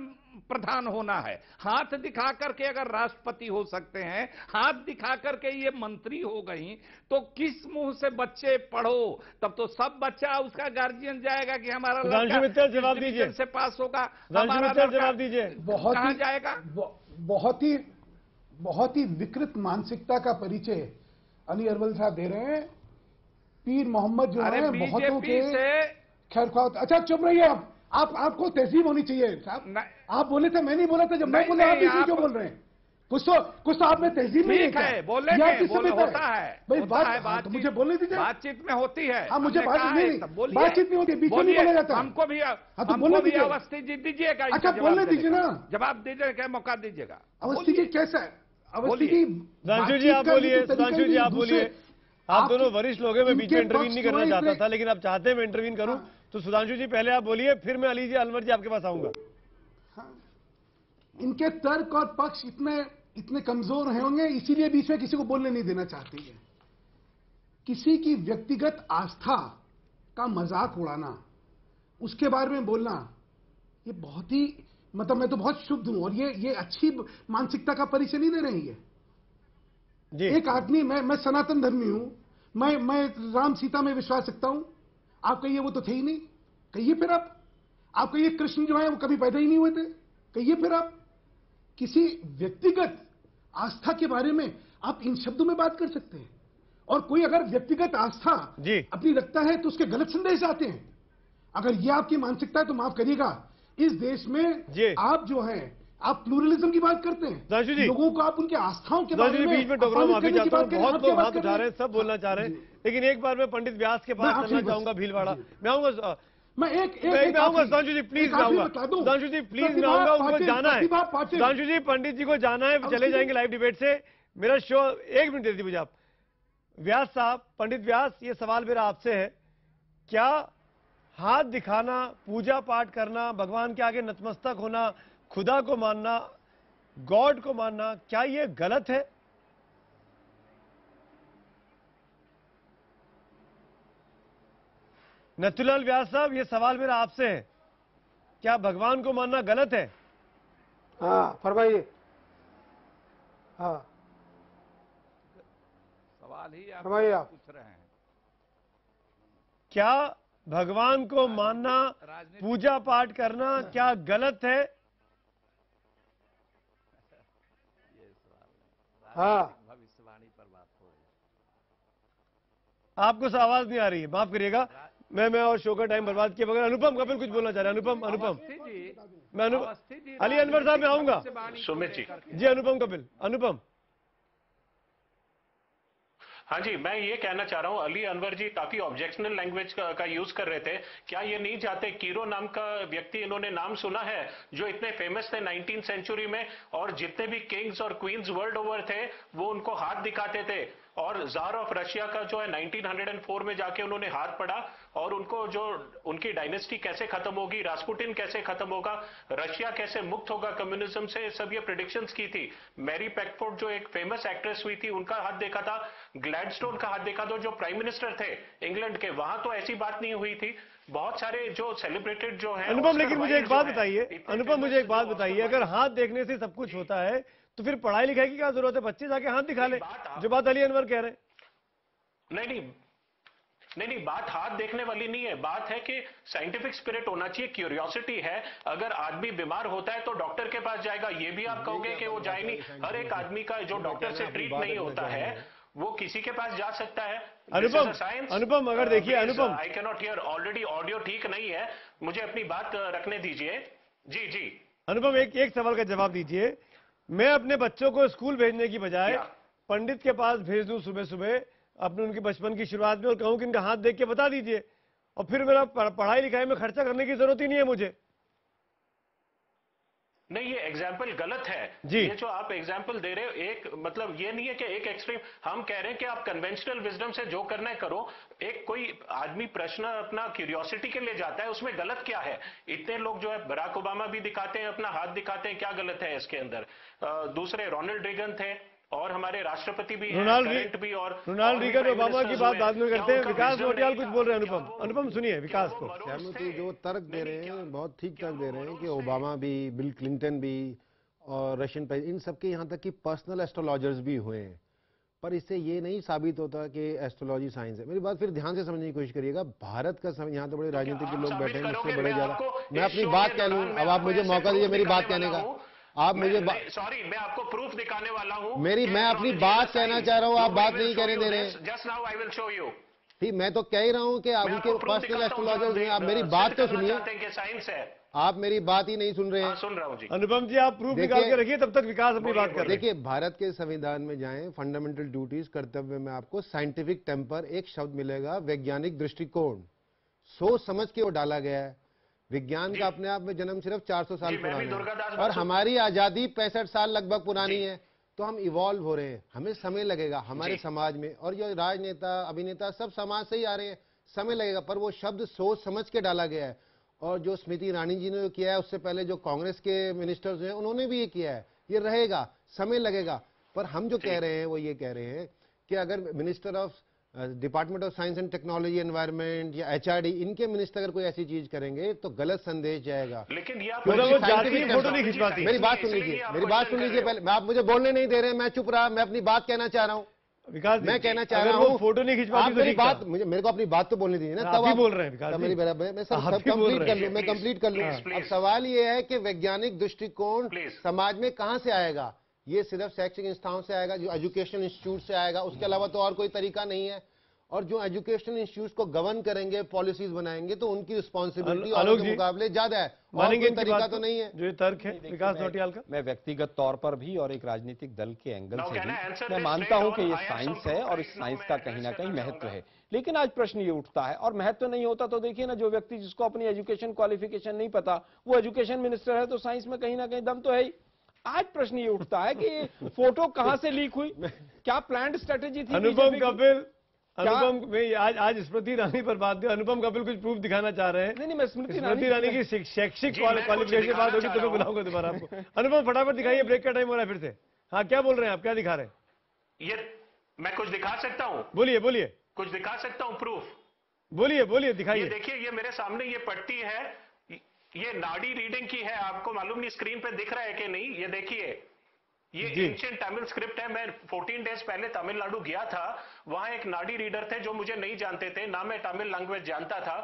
प्रधान होना है? हाथ दिखा करके अगर राष्ट्रपति हो सकते हैं, हाथ दिखा करके ये मंत्री हो गई, तो किस मुंह से बच्चे पढ़ो? तब तो सब बच्चा उसका गार्जियन जाएगा कि हमारा लड़का जवाब दीजिए, से पास होगा, जवाब दीजिए, कहां जाएगा? बहुत ही विकृत मानसिकता का परिचय अली अरवल साहब दे रहे हैं। पीर मोहम्मद जो है बहुतों के खैर ख्वाह। अच्छा चुप रहिए आप, आपको तहजीब होनी चाहिए साहब। आप बोले थे, मैं नहीं बोला था। जब मैं बोला आप इसी क्यों बोल रहे हैं? कुछ तो आप में तहजीब नहीं है। होता है भाई, बात मुझे बोलने दीजिए। बातचीत में होती है। हाँ, मुझे बातचीत नहीं होती, बीच में नहीं बोला जाता। हमको भी अवस्थी दीजिएगा। अच्छा बोलने दीजिए ना, जवाब दीजिएगा, मौका दीजिएगा। अवस्थी की कैसा है? अवस्थी की सुधांशु जी आप बोलिए, सुधांशु जी आप बोलिए। आप दोनों वरिष्ठ लोग हैं, मैं बीच में इंटरवीन नहीं करना चाहता था, लेकिन आप चाहते हैं मैं इंटरवीन करूं, तो सुधांशु जी पहले आप बोलिए, फिर मैं अली जी, अनवर जी आपके पास आऊंगा। इनके तर्क और पक्ष इतने कमजोर होंगे, इसीलिए बीच में किसी को बोलने नहीं देना चाहती है। किसी की व्यक्तिगत आस्था का मजाक उड़ाना, उसके बारे में बोलना, ये बहुत ही मतलब मैं तो बहुत शुद्ध हूं, और ये अच्छी मानसिकता का परिचय नहीं दे रही है। एक आदमी, मैं सनातन धर्मी हूं, मैं राम सीता में विश्वास रखता हूं। आप कहिए वो तो थे ही नहीं, कहिए फिर आप कहिए कृष्ण जो है वो कभी पैदा ही नहीं हुए थे, कहिए फिर आप। किसी व्यक्तिगत आस्था के बारे में आप इन शब्दों में बात कर सकते हैं, और कोई अगर व्यक्तिगत आस्था अपनी रखता है तो उसके गलत संदेश आते हैं। अगर ये आपकी मानसिकता है तो माफ करिएगा, इस देश में आप जो है आप प्लूरलिज्म की बात करते हैं, लोगों को आप उनकी आस्थाओं के बारे में बीच में टोकरा माफी चाहता हूं, बहुत लोग हाथ उठा रहे हैं, सब बोलना चाह रहे हैं, लेकिन एक बार मैं पंडित व्यास के पास चलना चाहूंगा, भीलवाड़ा मैं आऊंगा। मैं आऊंगा सुधांशु जी, प्लीज आऊंगा, सुधांशु जी प्लीज मैं आऊंगा, उनको जाना है, सुधांशु जी पंडित जी को जाना है, चले जाएंगे लाइव डिबेट से। मेरा शो 1 मिनट दे दीजिए मुझे आप। व्यास साहब, पंडित व्यास, ये सवाल मेरा आपसे है, क्या हाथ दिखाना, पूजा पाठ करना, भगवान के आगे नतमस्तक होना, खुदा को मानना, गॉड को मानना, क्या ये गलत है? नथुलाल व्यास साहब, ये सवाल मेरा आपसे है, क्या भगवान को मानना गलत है? हाँ फरमाइए। हाँ सवाल ही आप फरमाइए आप। पूछ रहे हैं। क्या भगवान को मानना, पूजा पाठ करना क्या गलत है? हाँ भविष्यवाणी पर बात हो रही आपको आवाज नहीं आ रही है, माफ करिएगा। मैं और शो का टाइम बर्बाद किए बगैर अनुपम कपिल कुछ बोलना चाह रहे हैं। अनुपम मैं अली अनवर साहब मैं आऊंगा। सुमित जी अनुपम कपिल, अनुपम। हाँ जी, मैं ये कहना चाह रहा हूँ, अली अनवर जी काफी ऑब्जेक्शनल लैंग्वेज का यूज कर रहे थे। क्या ये नहीं चाहते, कीरो नाम का व्यक्ति इन्होंने नाम सुना है, जो इतने फेमस थे 19th सेंचुरी में, और जितने भी किंग्स और क्वींस वर्ल्ड ओवर थे वो उनको हाथ दिखाते थे, और जार ऑफ रशिया का जो है 1904 में जाके उन्होंने हाथ पढ़ा, और उनको जो उनकी डायनेस्टी कैसे खत्म होगी, रास्पुटिन कैसे खत्म होगा, रशिया कैसे मुक्त होगा कम्युनिज्म से, सब ये प्रेडिक्शंस की थी। मैरी पैकफोर्ड जो एक फेमस एक्ट्रेस हुई थी, उनका हाथ देखा था। ग्लैडस्टोन का हाथ देखा था, जो प्राइम मिनिस्टर थे इंग्लैंड के, वहां तो ऐसी बात नहीं हुई थी। बहुत सारे जो सेलिब्रेटेड जो है अनुपम, लेकिन मुझे एक बात बताइए, अनुपम मुझे एक बात बताइए, अगर हाथ देखने से सब कुछ होता है तो फिर पढ़ाई लिखाई की क्या जरूरत है? बच्चे जाके हाथ दिखा ले, जो बात अली अनवर कह रहे हैं। नहीं, बात हाथ देखने वाली नहीं है। बात है कि साइंटिफिक स्पिरिट होना चाहिए, क्यूरियोसिटी है। अगर आदमी बीमार होता है तो डॉक्टर के पास जाएगा, ये भी आप कहोगे कि वो जाए नहीं? हर एक आदमी का जो डॉक्टर से ट्रीट नहीं होता है वो किसी के पास जा सकता है। अनुपम अगर देखिए, Anupam I can not hear, already audio ठीक नहीं है, मुझे अपनी बात रखने दीजिए। जी अनुपम, एक सवाल का जवाब दीजिए। मैं अपने बच्चों को स्कूल भेजने की बजाय पंडित के पास भेज दूं सुबह सुबह अपने उनके बचपन की शुरुआत में, और कहूं कि इनका हाथ देख के बता दीजिए, और फिर मेरा पढ़ाई लिखाई में खर्चा करने की जरूरत ही नहीं है मुझे। नहीं, ये एग्जाम्पल गलत है जी। ये जो आप एग्जाम्पल दे रहे हो, एक मतलब ये नहीं है कि एक एक्सट्रीम, हम कह रहे हैं कि आप कन्वेंशनल विजडम से जो करना है करो। एक कोई आदमी प्रश्न अपना क्यूरियोसिटी के लिए जाता है, उसमें गलत क्या है? इतने लोग जो है, बराक ओबामा भी दिखाते हैं, अपना हाथ दिखाते हैं, क्या गलत है इसके अंदर? दूसरे रोनाल्ड रीगन थे, और हमारे राष्ट्रपति भी रोनाल्ड भी, और रोनाल्ड रीगन ओबामा की बात बाद में करते हैं। विकास नोटियाल कुछ बोल रहे हैं। अनुपम सुनिए विकास को। सहमति जो तर्क दे रहे हैं बहुत ठीक तर्क दे रहे हैं कि ओबामा भी, बिल क्लिंटन भी और रशियन प्रेसिडेंट, इन सबके यहाँ तक कि पर्सनल एस्ट्रोलॉजर्स भी हुए हैं, पर इससे ये नहीं साबित होता कि एस्ट्रोलॉजी साइंस है। मेरी बात फिर ध्यान से समझने की कोशिश करिएगा। भारत का समय, यहाँ तो बड़े राजनीतिक के लोग बैठे हैं, मुझसे बड़े ज्यादा, मैं अपनी बात कह लूँ, अब आप मुझे मौका दीजिए मेरी बात कहने का। आप मुझे सॉरी, मैं आपको प्रूफ दिखाने वाला हूं। मैं अपनी बात कहना चाह रहा हूं, आप बात नहीं कहने दे रहे हैं। Just now I will show you. ठीक, मैं तो कह ही रहा हूं कि आप उनके पर्सनल एस्ट्रोलॉजर्स हैं, आप मेरी बात तो सुनिए। साइंस है, आप मेरी बात ही नहीं सुन रहे हैं। सुन रहा हूं जी। अनुपम जी आप प्रूफ निकाल के रखिए, तब तक विकास अपनी बात कर। देखिए, भारत के संविधान में जाएं, फंडामेंटल ड्यूटीज, कर्तव्य में आपको साइंटिफिक टेम्पर एक शब्द मिलेगा, वैज्ञानिक दृष्टिकोण, सोच समझ के वो डाला गया है। विज्ञान का अपने आप में जन्म सिर्फ 400 साल पुराना है, और हमारी आजादी 65 साल लगभग पुरानी है। तो हम इवॉल्व हो रहे हैं, हमें समय लगेगा हमारे समाज में, और जो राजनेता अभिनेता सब समाज से ही आ रहे हैं, समय लगेगा, पर वो शब्द सोच समझ के डाला गया है। और जो स्मृति ईरानी जी ने किया है, उससे पहले जो कांग्रेस के मिनिस्टर्स हैं उन्होंने भी ये किया है। ये रहेगा, समय लगेगा, पर हम जो कह रहे हैं वो ये कह रहे हैं कि अगर minister of department of science and technology, environment या एचआरडी, इनके मिनिस्टर अगर कोई ऐसी चीज करेंगे तो गलत संदेश जाएगा। लेकिन फोटो नहीं खिंचवाती। मेरी बात सुन लीजिए, मेरी बात सुन लीजिए पहले। आप मुझे बोलने नहीं दे रहे, मैं चुप रहा, मैं अपनी बात कहना चाह रहा हूँ। विकास मैं कहना चाह रहा हूँ, फोटो नहीं खिंचवाती, मेरी बात, मेरे को अपनी बात तो बोलने दीजिए ना, तब आप बोल रहे हैं। मेरी बराबर, मैं कंप्लीट कर लूँ, मैं कंप्लीट कर लूँ। अब सवाल ये है कि वैज्ञानिक दृष्टिकोण समाज में कहाँ से आएगा? ये सिर्फ शैक्षिक संस्थाओं से आएगा, जो एजुकेशन इंस्टीट्यूट से आएगा, उसके अलावा तो और कोई तरीका नहीं है। और जो एजुकेशन इंस्टीट्यूट को गवर्न करेंगे, पॉलिसीज बनाएंगे, तो उनकी रिस्पॉन्सिबिलिटी और के मुकाबले ज्यादा है, और कोई तरीका तो नहीं है। जो तर्क है विकास नोटियाल का, मैं व्यक्तिगत तौर पर भी और एक राजनीतिक दल के एंगल से भी मैं मानता हूं कि ये साइंस है और इस साइंस का कहीं ना कहीं महत्व है। लेकिन आज प्रश्न ये उठता है, और महत्व नहीं होता तो देखिए ना, जो व्यक्ति जिसको अपनी एजुकेशन क्वालिफिकेशन नहीं पता, वो एजुकेशन मिनिस्टर है, तो साइंस में कहीं ना कहीं दम तो है ही। आज प्रश्न ये उठता है कि फोटो कहां से लीक हुई, क्या प्लान्ड स्ट्रेटेजी थी? अनुपम कपिल, अनुपम में आज स्मृति ईरानी पर बात हुई, अनुपम कपिल कुछ प्रूफ दिखाना चाह रहे हैं। नहीं, मैं स्मृति ईरानी की शैक्षिक क्वालिफिकेशन बात होगी तो मैं बुलाऊंगा दोबारा आपको। अनुपम फटाफट दिखाइए, ब्रेक का टाइम हो रहा है फिर से। हाँ, क्या बोल रहे हैं आप, क्या दिखा रहे हैं? ये मैं कुछ दिखा सकता हूँ? बोलिए बोलिए। कुछ दिखा सकता हूँ प्रूफ? बोलिए बोलिए, दिखाइए। देखिए, ये मेरे सामने ये पट्टी है, ये नाड़ी रीडिंग की है, आपको मालूम नहीं स्क्रीन पे दिख रहा है कि नहीं, ये देखिए, ये एंशिएंट तमिल स्क्रिप्ट है। मैं 14 डेज पहले तमिलनाडु गया था, वहां एक नाड़ी रीडर थे जो मुझे नहीं जानते थे, ना मैं तमिल लैंग्वेज जानता था।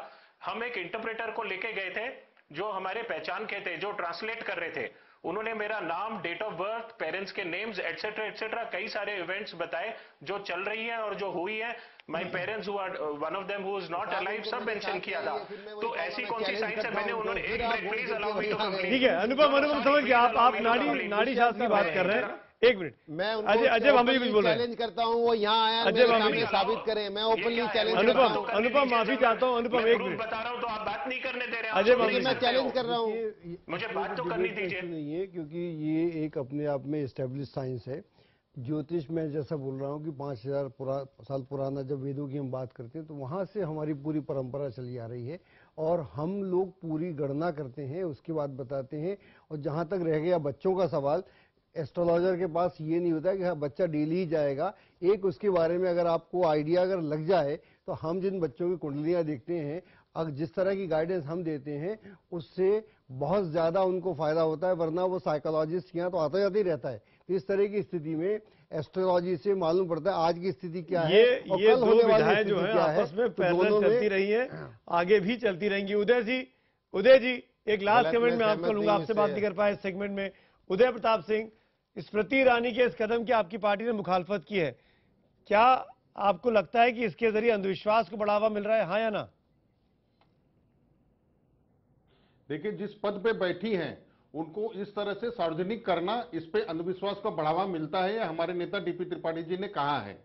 हम एक इंटरप्रेटर को लेके गए थे जो हमारे पहचान के थे, जो ट्रांसलेट कर रहे थे। उन्होंने मेरा नाम, डेट ऑफ बर्थ, पेरेंट्स के नेम्स एटसेट्रा एटसेट्रा कई सारे इवेंट्स बताए जो चल रही हैं और जो हुई है। My parents who are one of them who is not alive, सब मेंशन किया था। तो ऐसी कौन सी साइंस है? मैंने उन्होंने एक minute please allow me to complete. ठीक है अनुपम समझ गया, आप नाड़ी शास्त्र की बात कर रहे हैं। एक मिनट, मैं अजय भाभी कुछ बोल रहे हैं। चैलेंज करता हूँ, वो यहाँ आया मेरे सामने साबित करें, मैं ओपनली चैलेंज करता हूँ। अनुपम माफी चाहता हूँ, अनुपम एक मिनट बता रहा हूँ तो आप बात नहीं करने दे रहे हैं। अजय भाभी मैं चैलेंज कर रहा हूँ, मुझे बात तो करनी दीजिए। नहीं है, क्योंकि ये एक अपने आप में एस्टेब्लिश साइंस है। ज्योतिष में जैसा बोल रहा हूँ कि 5000 साल पुराना जब वेदों की हम बात करते हैं तो वहाँ से हमारी पूरी परंपरा चली आ रही है और हम लोग पूरी गणना करते हैं, उसके बाद बताते हैं। और जहाँ तक रह गया बच्चों का सवाल, एस्ट्रोलॉजर के पास ये नहीं होता कि हाँ बच्चा डेली ही जाएगा। एक उसके बारे में अगर आपको आइडिया अगर लग जाए तो हम जिन बच्चों की कुंडलियाँ देखते हैं, अगर जिस तरह की गाइडेंस हम देते हैं उससे बहुत ज़्यादा उनको फायदा होता है, वरना वो साइकोलॉजिस्ट यहाँ तो आता जाता ही रहता है। तो इस तरह की स्थिति में एस्ट्रोलॉजी से मालूम पड़ता है आज की स्थिति क्या है और ये कल दो होने वाली विधाएं स्थिति जो है क्या है। आपस में तो पैरेलल दोनों चलती में रही है, आगे भी चलती रहेंगी। उदय जी एक लास्ट कमेंट में आपको लूंगा, आपसे बात नहीं कर पाए इस सेगमेंट में। उदय प्रताप सिंह, स्मृति ईरानी के इस कदम की आपकी पार्टी ने मुखालफत की है, क्या आपको लगता है कि इसके जरिए अंधविश्वास को बढ़ावा मिल रहा है, हाँ या ना? देखिए, जिस पद पे बैठी हैं उनको इस तरह से सार्वजनिक करना, इस पे अंधविश्वास का बढ़ावा मिलता है, यह हमारे नेता डीपी त्रिपाठी जी ने कहा है।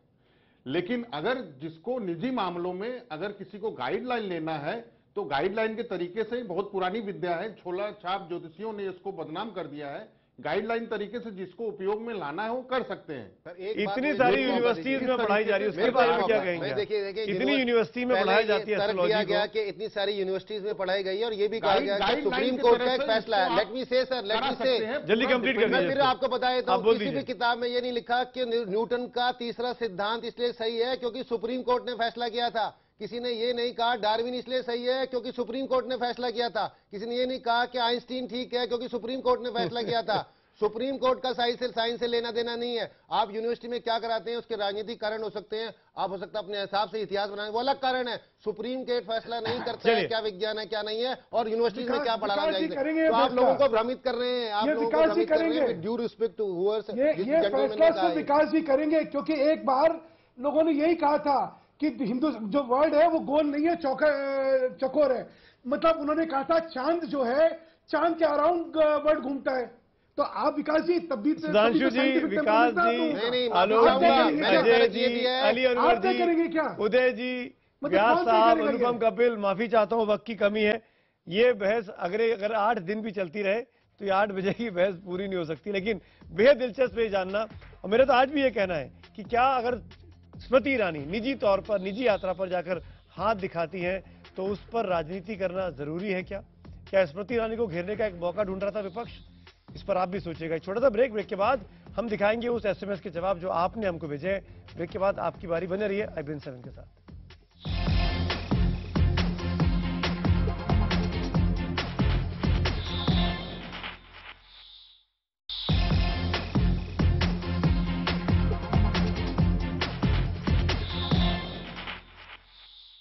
लेकिन अगर जिसको निजी मामलों में अगर किसी को गाइडलाइन लेना है तो गाइडलाइन के तरीके से बहुत पुरानी विद्या है, छोला छाप ज्योतिषियों ने इसको बदनाम कर दिया है। गाइडलाइन तरीके से जिसको उपयोग में लाना है वो कर सकते हैं। इतनी सारी यूनिवर्सिटीज में पढ़ाई जा रही है, उसके बारे में क्या कहेंगे? देखिए इतनी यूनिवर्सिटी में पढ़ाई जाती है तर्क दिया गया कि इतनी सारी यूनिवर्सिटीज में पढ़ाई गई है और ये भी कहा गया कि सुप्रीम कोर्ट का एक फैसला है। लेट मी से सर, लेट मी से जल्दी कंप्लीट कर मैं फिर आपको बता देता हूँ, किसी भी किताब में ये नहीं लिखा कि न्यूटन का तीसरा सिद्धांत इसलिए सही है क्योंकि सुप्रीम कोर्ट ने फैसला किया था। किसी ने ये नहीं कहा डार्विन इसलिए सही है क्योंकि सुप्रीम कोर्ट ने फैसला किया था। किसी ने ये नहीं कहा कि आइंस्टीन ठीक है क्योंकि सुप्रीम कोर्ट ने फैसला किया था। सुप्रीम कोर्ट का साइंस से लेना देना नहीं है। आप यूनिवर्सिटी में क्या कराते हैं उसके राजनीतिक कारण हो सकते हैं, आप हो सकता है अपने हिसाब से इतिहास बनाने, वो अलग कारण है। सुप्रीम कोर्ट फैसला नहीं करता है क्या विज्ञान है क्या नहीं है और यूनिवर्सिटी में क्या पढ़ाना चाहिए। तो आप लोगों को भ्रमित कर रहे हैं, आप लोगों को भ्रमित कर रहे हैं। ड्यू रिस्पेक्ट टू व्यूअर्स, ये फैसला सिर्फ विकास जी करेंगे क्योंकि एक बार लोगों ने यही कहा था कि हिंदू जो वर्ल्ड है वो गोल नहीं है, चौकोर है। मतलब उन्होंने कहा था चांद जो है चांद के अराउंड वर्ल्ड घूमता है। तो आप विकास जी तब भी सुधांशु जी, विकास जी, आलोक जी, अजय जी, अली अनवर जी, करेंगे क्या? उदय जी, व्यास साहब, अनुपम कपिल, माफी चाहता हूँ वक्त की कमी है। ये बहस अगर 8 दिन भी चलती रहे तो ये 8 बजे की बहस पूरी नहीं हो सकती। लेकिन बेहद दिलचस्प है जानना, और मेरा तो आज भी ये कहना है कि क्या अगर स्मृति ईरानी निजी तौर पर निजी यात्रा पर जाकर हाथ दिखाती हैं तो उस पर राजनीति करना जरूरी है क्या स्मृति ईरानी को घेरने का एक मौका ढूंढ रहा था विपक्ष? इस पर आप भी सोचिएगा। छोटा सा ब्रेक के बाद हम दिखाएंगे उस एसएमएस के जवाब जो आपने हमको भेजे। ब्रेक के बाद आपकी बारी बने रही है IBN 7 के साथ।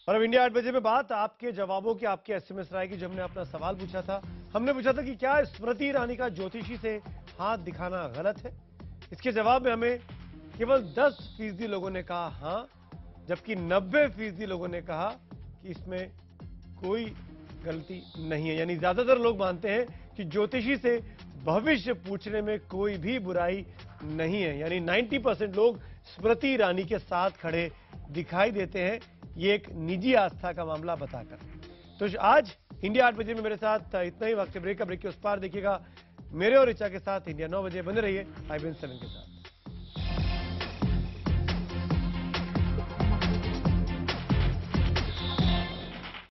और अब इंडिया 8 बजे में बात आपके जवाबों की, आपके एसएमएस राय की। जो हमने अपना सवाल पूछा था, हमने पूछा था कि क्या स्मृति ईरानी का ज्योतिषी से हाथ दिखाना गलत है? इसके जवाब में हमें केवल 10% लोगों ने कहा हाँ, जबकि 90% लोगों ने कहा कि इसमें कोई गलती नहीं है। यानी ज्यादातर लोग मानते हैं कि ज्योतिषी से भविष्य पूछने में कोई भी बुराई नहीं है। यानी 90% लोग स्मृति ईरानी के साथ खड़े दिखाई देते हैं, ये एक निजी आस्था का मामला बताकर। तो आज इंडिया 8 बजे में मेरे साथ इतना ही वक्त। ब्रेक के उस पार देखिएगा मेरे और ऋचा के साथ इंडिया 9 बजे। बने रहिए IBN 7 के साथ।